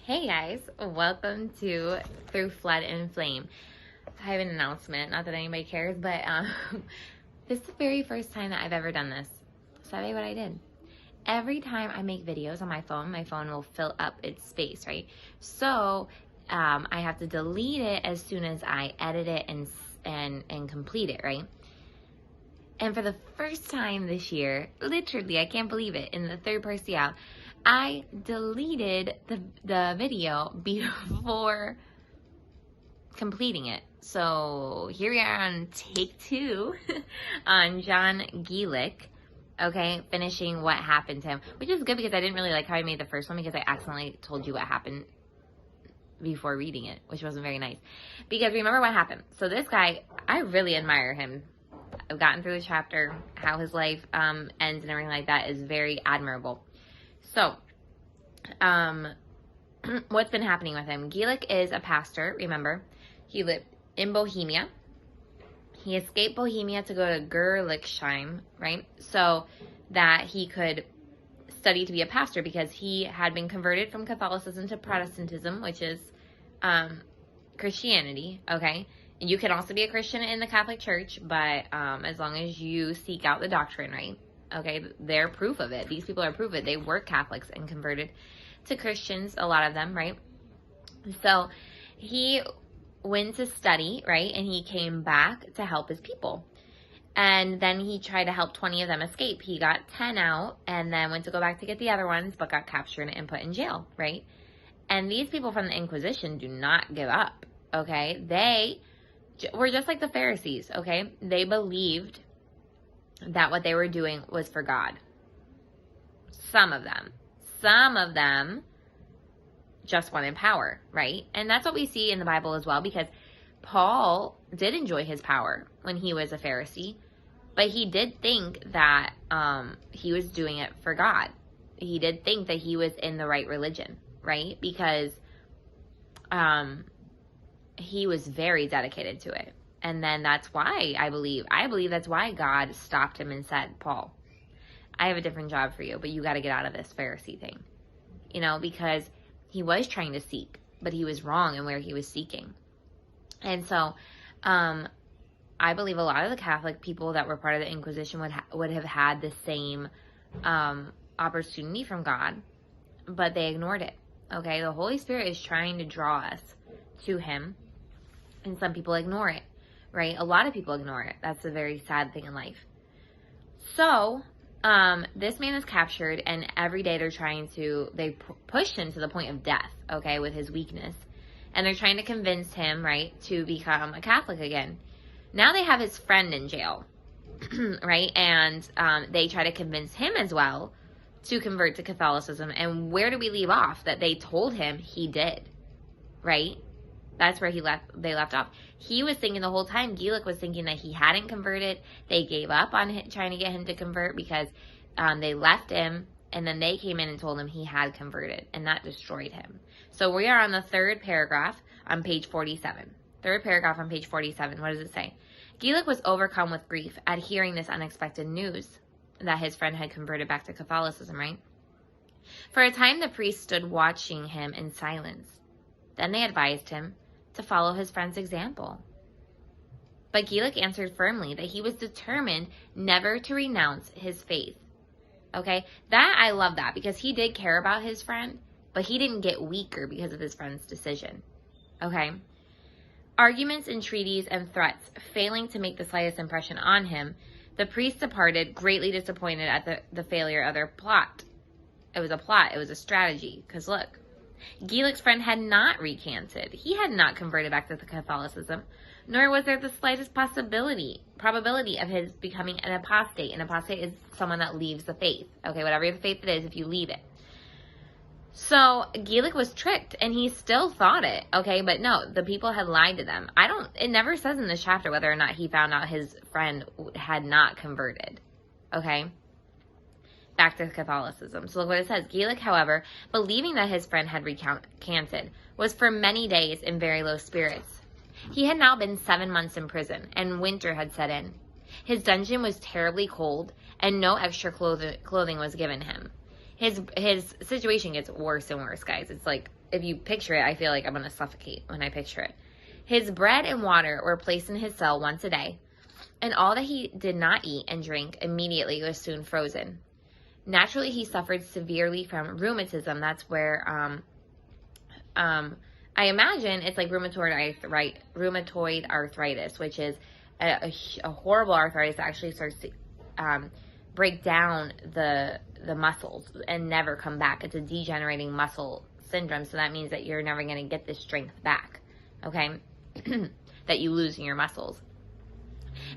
Hey guys, welcome to Through Flood and Flame. I have an announcement, not that anybody cares, but this is the very first time that I've ever done this. So I'll tell you what I did. Every time I make videos on my phone will fill up its space, right? So I have to delete it as soon as I edit it and complete it, right? And for the first time this year, literally, I can't believe it, in the third partial, I deleted the video before completing it. So here we are on take 2 on John Gilek, okay, finishing what happened to him, which is good because I didn't really like how I made the first one because I accidentally told you what happened before reading it, which wasn't very nice. Because remember what happened. So this guy, I really admire him. I've gotten through the chapter, how his life ends and everything like that is very admirable. So, what's been happening with him? Gilek is a pastor, remember. He lived in Bohemia. He escaped Bohemia to go to Gilek, right? So that he could study to be a pastor because he had been converted from Catholicism to Protestantism, which is Christianity, okay? And you can also be a Christian in the Catholic Church, but as long as you seek out the doctrine, right? Okay, they're proof of it. These people are proof of it. They were Catholics and converted to Christians, a lot of them, right? So he went to study, right? And he came back to help his people. And then he tried to help 20 of them escape. He got 10 out and then went to go back to get the other ones, but got captured and put in jail, right? And these people from the Inquisition do not give up, okay? They were just like the Pharisees, okay? They believed that what they were doing was for God. Some of them just wanted power, right? And that's what we see in the Bible as well, because Paul did enjoy his power when he was a Pharisee, but he did think that he was doing it for God. He did think that he was in the right religion, right? Because he was very dedicated to it. And then that's why I believe that's why God stopped him and said, Paul, I have a different job for you, but you got to get out of this Pharisee thing, you know, because he was trying to seek, but he was wrong in where he was seeking. And so, I believe a lot of the Catholic people that were part of the Inquisition would have had the same, opportunity from God, but they ignored it. Okay. The Holy Spirit is trying to draw us to him, and some people ignore it. Right? A lot of people ignore it. That's a very sad thing in life. So, this man is captured, and every day they push him to the point of death, okay, with his weakness. And they're trying to convince him, right, to become a Catholic again. Now they have his friend in jail, right? And they try to convince him as well to convert to Catholicism. And where do we leave off? That they told him he did, right? That's where they left off. He was thinking the whole time, Gilek was thinking that he hadn't converted. They gave up on trying to get him to convert because they left him, and then they came in and told him he had converted, and that destroyed him. So we are on the third paragraph on page 47. Third paragraph on page 47. What does it say? Gilek was overcome with grief at hearing this unexpected news that his friend had converted back to Catholicism, right? For a time, the priest stood watching him in silence. Then they advised him to follow his friend's example. But Gilek answered firmly that he was determined never to renounce his faith. Okay? I love that, because he did care about his friend, but he didn't get weaker because of his friend's decision. Okay? Arguments, entreaties, and threats failing to make the slightest impression on him, the priest departed, greatly disappointed at the failure of their plot. It was a plot. It was a strategy. Because look, Gilek's friend had not recanted. He had not converted back to Catholicism, nor was there the slightest probability of his becoming an apostate. An apostate is someone that leaves the faith. Okay, whatever the faith it is, if you leave it. So Gilek was tricked, and he still thought it. Okay, but no, the people had lied to them. It never says in this chapter whether or not he found out his friend had not converted. Okay? Back to Catholicism. So look what it says. Gilek, however, believing that his friend had recanted, was for many days in very low spirits. He had now been 7 months in prison, and winter had set in. His dungeon was terribly cold, and no extra clothing was given him. his situation gets worse and worse, guys. It's like if you picture it, I feel like I'm going to suffocate when I picture it. His bread and water were placed in his cell once a day, and all that he did not eat and drink immediately was soon frozen. Naturally, he suffered severely from rheumatism. That's where, I imagine it's like rheumatoid arthritis, which is a horrible arthritis that actually starts to break down the muscles and never come back. It's a degenerating muscle syndrome, so that means that you're never going to get the strength back, okay, that you lose in your muscles.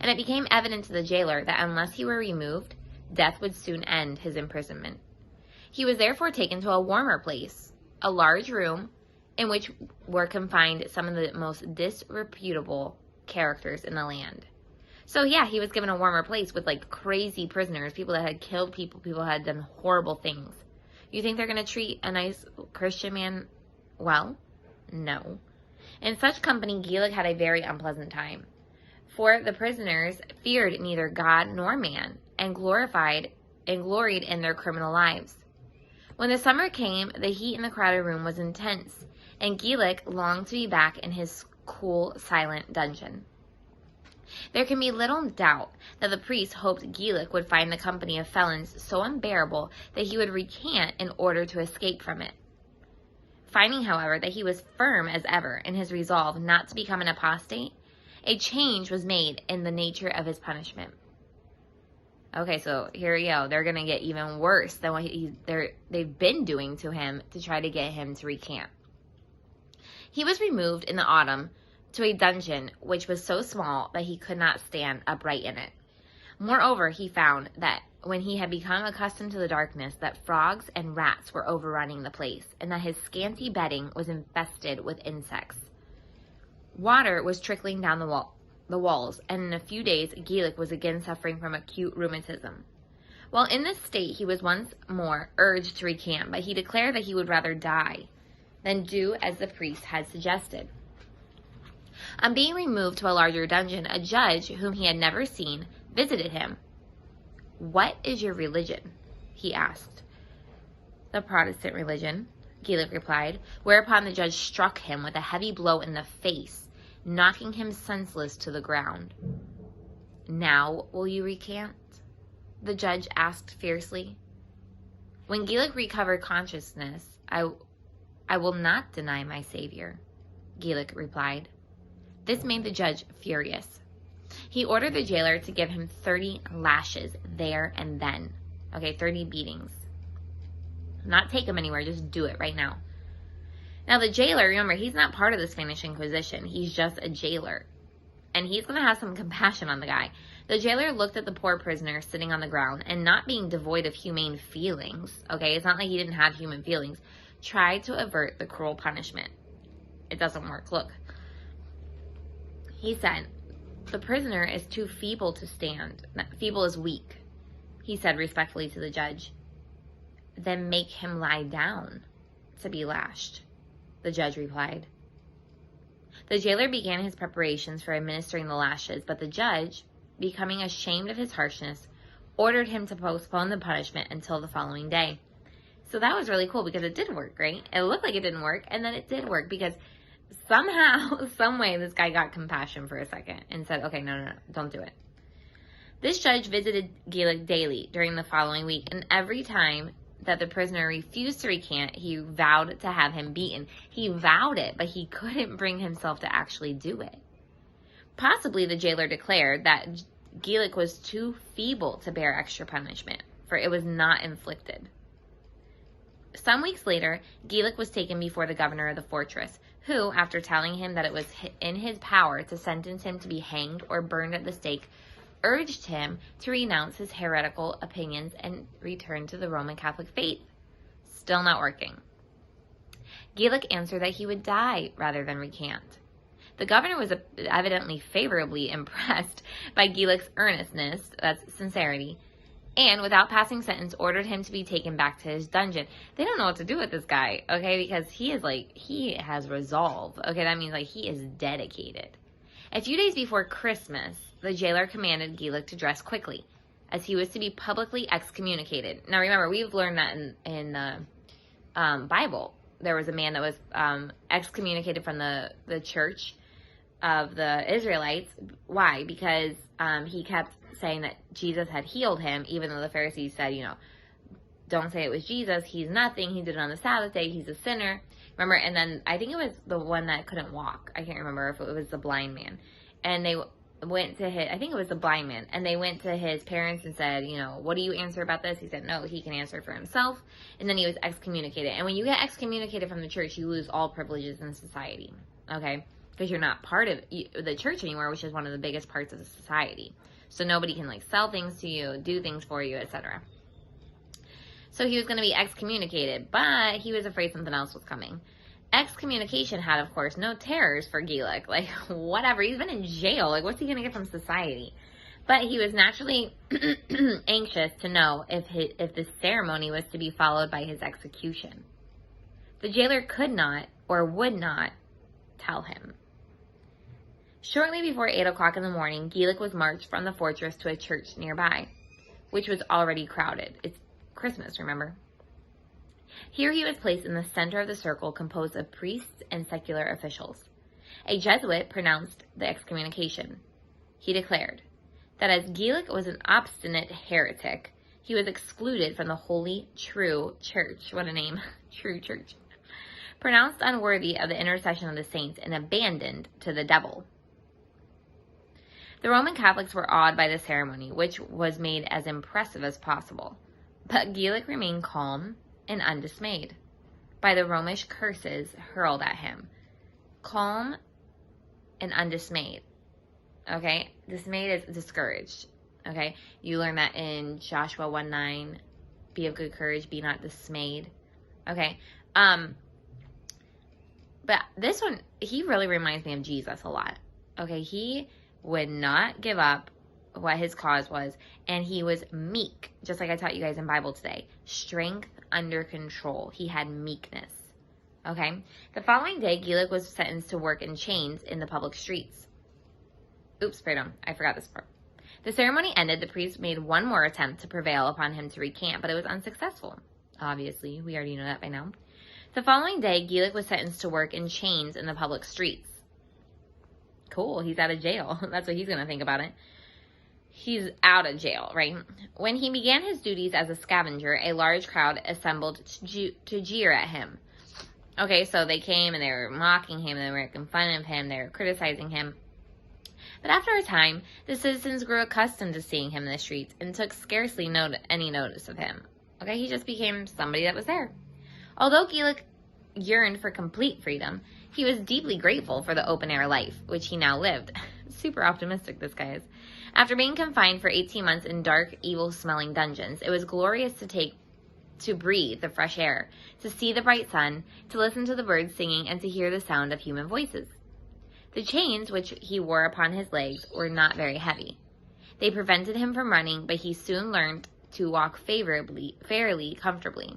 And it became evident to the jailer that unless he were removed, death would soon end his imprisonment. He was therefore taken to a warmer place, a large room, in which were confined some of the most disreputable characters in the land. So yeah, he was given a warmer place with like crazy prisoners, people that had killed people, people that had done horrible things. You think they're going to treat a nice Christian man well? No. In such company, Gilek had a very unpleasant time. For the prisoners feared neither God nor man, and gloried in their criminal lives. When the summer came, the heat in the crowded room was intense, and Gilek longed to be back in his cool, silent dungeon. There can be little doubt that the priest hoped Gilek would find the company of felons so unbearable that he would recant in order to escape from it. Finding, however, that he was firm as ever in his resolve not to become an apostate, a change was made in the nature of his punishment. Okay, so here we go. They're going to get even worse than what they've been doing to him to try to get him to recant. He was removed in the autumn to a dungeon which was so small that he could not stand upright in it. Moreover, he found that when he had become accustomed to the darkness, that frogs and rats were overrunning the place, and that his scanty bedding was infested with insects. Water was trickling down the walls, and in a few days Gilek was again suffering from acute rheumatism. While in this state, he was once more urged to recant, but he declared that he would rather die than do as the priest had suggested. On being removed to a larger dungeon, a judge whom he had never seen visited him. "What is your religion?" he asked. "The Protestant religion," Gilek replied, whereupon the judge struck him with a heavy blow in the face, knocking him senseless to the ground. "Now will you recant?" the judge asked fiercely. When Gilek recovered consciousness, I will not deny my Savior," Gilek replied. This made the judge furious. He ordered the jailer to give him 30 lashes there and then. Okay, 30 beatings. Not take him anywhere, just do it right now. Now the jailer, remember, he's not part of the Spanish Inquisition. He's just a jailer. And he's going to have some compassion on the guy. The jailer looked at the poor prisoner sitting on the ground, and not being devoid of humane feelings, okay, it's not like he didn't have human feelings, tried to avert the cruel punishment. It doesn't work. Look. He said, "The prisoner is too feeble to stand. Feeble is weak," he said respectfully to the judge. "Then make him lie down to be lashed," the judge replied. The jailer began his preparations for administering the lashes, but the judge, becoming ashamed of his harshness, ordered him to postpone the punishment until the following day. So that was really cool because it did work, right? It looked like it didn't work, and then it did work because somehow, some way, this guy got compassion for a second and said, okay, no, don't do it. This judge visited Gilek daily during the following week, and every time that the prisoner refused to recant, he vowed to have him beaten. He vowed it, but he couldn't bring himself to actually do it. Possibly the jailer declared that Gilek was too feeble to bear extra punishment, for it was not inflicted. Some weeks later, Gilek was taken before the governor of the fortress, who, after telling him that it was in his power to sentence him to be hanged or burned at the stake, urged him to renounce his heretical opinions and return to the Roman Catholic faith. Still not working. Gilek answered that he would die rather than recant. The governor was evidently favorably impressed by Gilek's earnestness, that's sincerity, and without passing sentence, ordered him to be taken back to his dungeon. They don't know what to do with this guy, okay, because he has resolve, okay, that means he is dedicated. A few days before Christmas, the jailer commanded Gilek to dress quickly, as he was to be publicly excommunicated. Now remember, we've learned that in the Bible, there was a man that was excommunicated from the church of the Israelites. Why? Because he kept saying that Jesus had healed him, even though the Pharisees said, don't say it was Jesus. He's nothing. He did it on the Sabbath day. He's a sinner. Remember? And then I think it was the one that couldn't walk. I can't remember if it was the blind man. And they went to I think it was the blind man. And they went to his parents and said, what do you answer about this? He said, no, he can answer for himself. And then he was excommunicated. And when you get excommunicated from the church, you lose all privileges in society. Okay? Because you're not part of the church anymore, which is one of the biggest parts of the society. So nobody can sell things to you, do things for you, etc. So he was going to be excommunicated, but he was afraid something else was coming. Excommunication had, of course, no terrors for Gilek. Whatever. He's been in jail. What's he going to get from society? But he was naturally anxious to know if this ceremony was to be followed by his execution. The jailer could not or would not tell him. Shortly before 8 o'clock in the morning, Gilek was marched from the fortress to a church nearby, which was already crowded. It's Christmas, remember? Here he was placed in the center of the circle composed of priests and secular officials. A Jesuit pronounced the excommunication. He declared that as Gilek was an obstinate heretic, he was excluded from the holy, true church. What a name. True church. Pronounced unworthy of the intercession of the saints and abandoned to the devil. The Roman Catholics were awed by the ceremony, which was made as impressive as possible. But Gilek remained calm and undismayed by the Romish curses hurled at him. Calm and undismayed. Okay? Dismayed is discouraged. Okay? You learn that in Joshua 1:9. Be of good courage, be not dismayed. Okay? But this one, he really reminds me of Jesus a lot. Okay? He would not give up what his cause was, and he was meek, just like I taught you guys in Bible today. Strength under control. He had meekness. Okay? The following day, Gilek was sentenced to work in chains in the public streets. Oops, pardon, I forgot this part. The ceremony ended, the priest made one more attempt to prevail upon him to recant, but it was unsuccessful. Obviously, we already know that by now. The following day, Gilek was sentenced to work in chains in the public streets. Cool, he's out of jail. That's what he's going to think about it. He's out of jail, right? When he began his duties as a scavenger, a large crowd assembled to jeer at him. Okay, so they came and they were mocking him, they were making fun of him, they were criticizing him. But after a time, the citizens grew accustomed to seeing him in the streets and took scarcely any notice of him. Okay, he just became somebody that was there. Although Gilek yearned for complete freedom, he was deeply grateful for the open-air life, which he now lived. Super optimistic, this guy is. After being confined for 18 months in dark, evil-smelling dungeons, it was glorious to breathe the fresh air, to see the bright sun, to listen to the birds singing, and to hear the sound of human voices. The chains which he wore upon his legs were not very heavy. They prevented him from running, but he soon learned to walk fairly comfortably.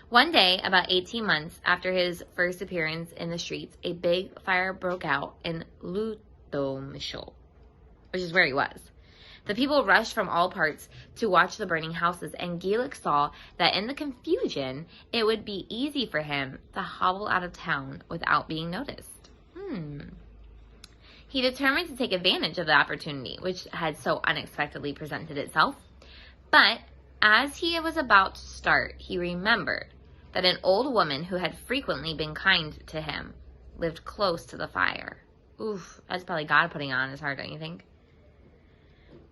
One day, about 18 months after his first appearance in the streets, a big fire broke out in Ludomishul, which is where he was. The people rushed from all parts to watch the burning houses, and Gilek saw that in the confusion, it would be easy for him to hobble out of town without being noticed. He determined to take advantage of the opportunity, which had so unexpectedly presented itself. But as he was about to start, he remembered that an old woman who had frequently been kind to him lived close to the fire. Oof, that's probably God putting it on his heart, don't you think?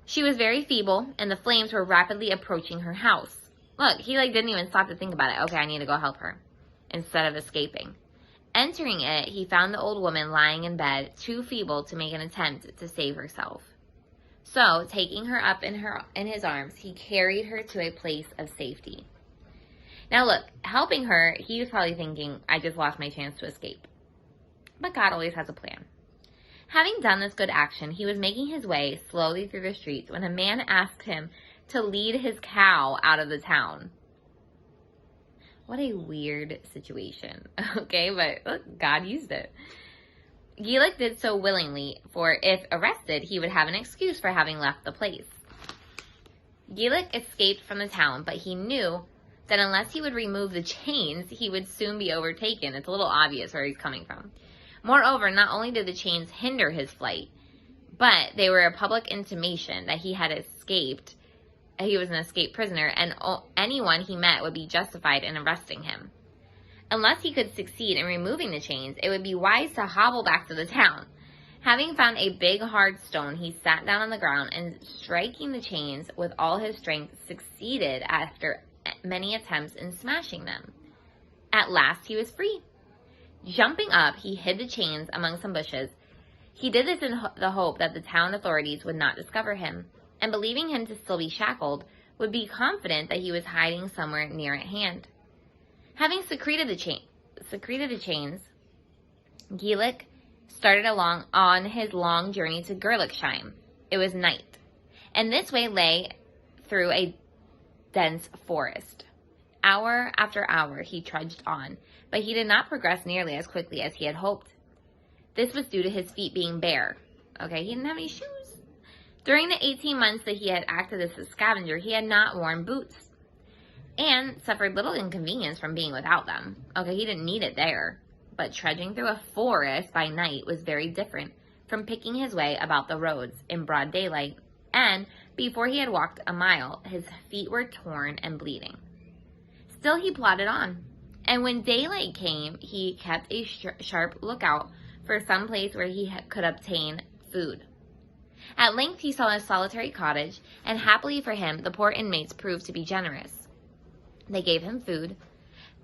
She was very feeble, and the flames were rapidly approaching her house. Look, he didn't even stop to think about it. Okay, I need to go help her, instead of escaping. Entering it, he found the old woman lying in bed, too feeble to make an attempt to save herself. So, taking her up in his arms, he carried her to a place of safety. Now look, helping her, he was probably thinking, I just lost my chance to escape. But God always has a plan. Having done this good action, he was making his way slowly through the streets when a man asked him to lead his cow out of the town. What a weird situation. Okay, but look, God used it. Gilek did so willingly, for if arrested, he would have an excuse for having left the place. Gilek escaped from the town, but he knew that unless he would remove the chains, he would soon be overtaken. It's a little obvious where he's coming from. Moreover, not only did the chains hinder his flight, but they were a public intimation that he had escaped. He was an escaped prisoner, and anyone he met would be justified in arresting him. Unless he could succeed in removing the chains, it would be wise to hobble back to the town. Having found a big hard stone, he sat down on the ground and, striking the chains with all his strength, succeeded after many attempts in smashing them. At last he was free. Jumping up, he hid the chains among some bushes. He did this in the hope that the town authorities would not discover him, and believing him to still be shackled, would be confident that he was hiding somewhere near at hand. Having secreted the chains, Gilek started along on his long journey to Gilek. It was night, and this way lay through a dense forest. Hour after hour he trudged on, but he did not progress nearly as quickly as he had hoped. This was due to his feet being bare. Okay, he didn't have any shoes. During the 18 months that he had acted as a scavenger, he had not worn boots and suffered little inconvenience from being without them. Okay, he didn't need it there. But trudging through a forest by night was very different from picking his way about the roads in broad daylight, and before he had walked a mile, his feet were torn and bleeding. Still he plodded on, and when daylight came, he kept a sharp lookout for some place where he could obtain food. At length he saw a solitary cottage, and happily for him, the poor inmates proved to be generous. They gave him food,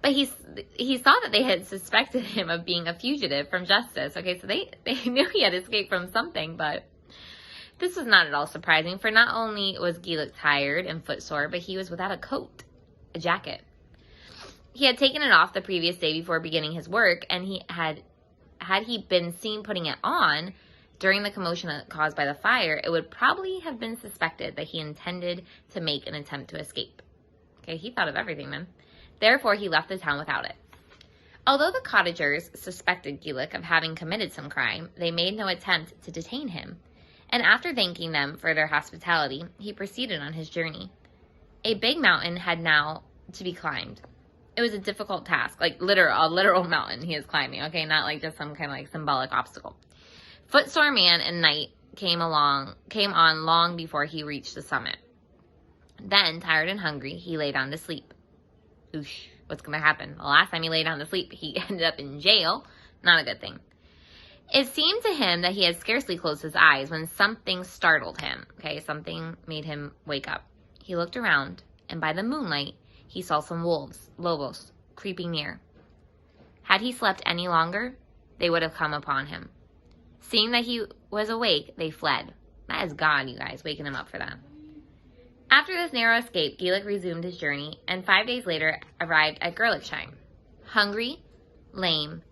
but he saw that they had suspected him of being a fugitive from justice. Okay, so they knew he had escaped from something, but this was not at all surprising, for not only was Gilek tired and footsore, but he was without a coat, a jacket. He had taken it off the previous day before beginning his work, and had he been seen putting it on during the commotion caused by the fire, it would probably have been suspected that he intended to make an attempt to escape. Okay, he thought of everything, man. Therefore, he left the town without it. Although the cottagers suspected Gilek of having committed some crime, they made no attempt to detain him, and after thanking them for their hospitality, he proceeded on his journey. A big mountain had now to be climbed. It was a difficult task, like a literal mountain he is climbing, okay, not like just some kind of like symbolic obstacle. Footsore man and night came on long before he reached the summit. Then, tired and hungry, he lay down to sleep. Oosh, what's going to happen? The last time he lay down to sleep, he ended up in jail. Not a good thing. It seemed to him that he had scarcely closed his eyes when something startled him. Okay, something made him wake up. He looked around, and by the moonlight, he saw some lobos, creeping near. Had he slept any longer, they would have come upon him. Seeing that he was awake, they fled. That is God, you guys, waking him up for that. After this narrow escape, Gilek resumed his journey, and 5 days later arrived at Gilek. Hungry, lame,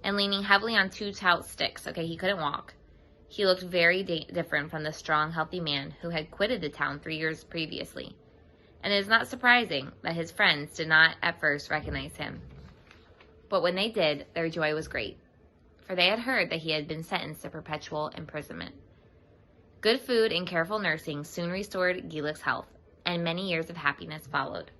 and leaning heavily on 2 stout sticks. Okay, he couldn't walk. He looked very different from the strong, healthy man who had quitted the town 3 years previously. And it is not surprising that his friends did not at first recognize him. But when they did, their joy was great, for they had heard that he had been sentenced to perpetual imprisonment. Good food and careful nursing soon restored Gilek's health, and many years of happiness followed.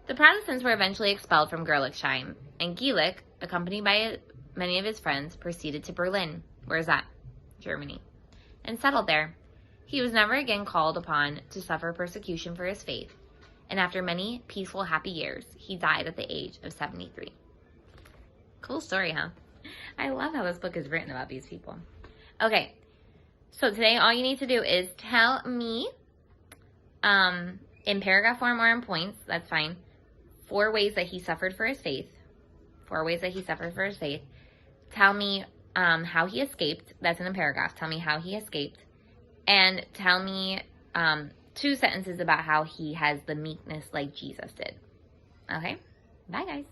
The Protestants were eventually expelled from Gilek, and Gilek, accompanied by many of his friends, proceeded to Berlin. Where is that? Germany. And settled there. He was never again called upon to suffer persecution for his faith, and after many peaceful, happy years, he died at the age of 73. Cool story, huh? I love how this book is written about these people. Okay. So today, all you need to do is tell me, in paragraph form or in points, that's fine, 4 ways that he suffered for his faith. 4 ways that he suffered for his faith. Tell me how he escaped. That's in a paragraph. Tell me how he escaped. And tell me 2 sentences about how he has the meekness like Jesus did. Okay? Bye, guys.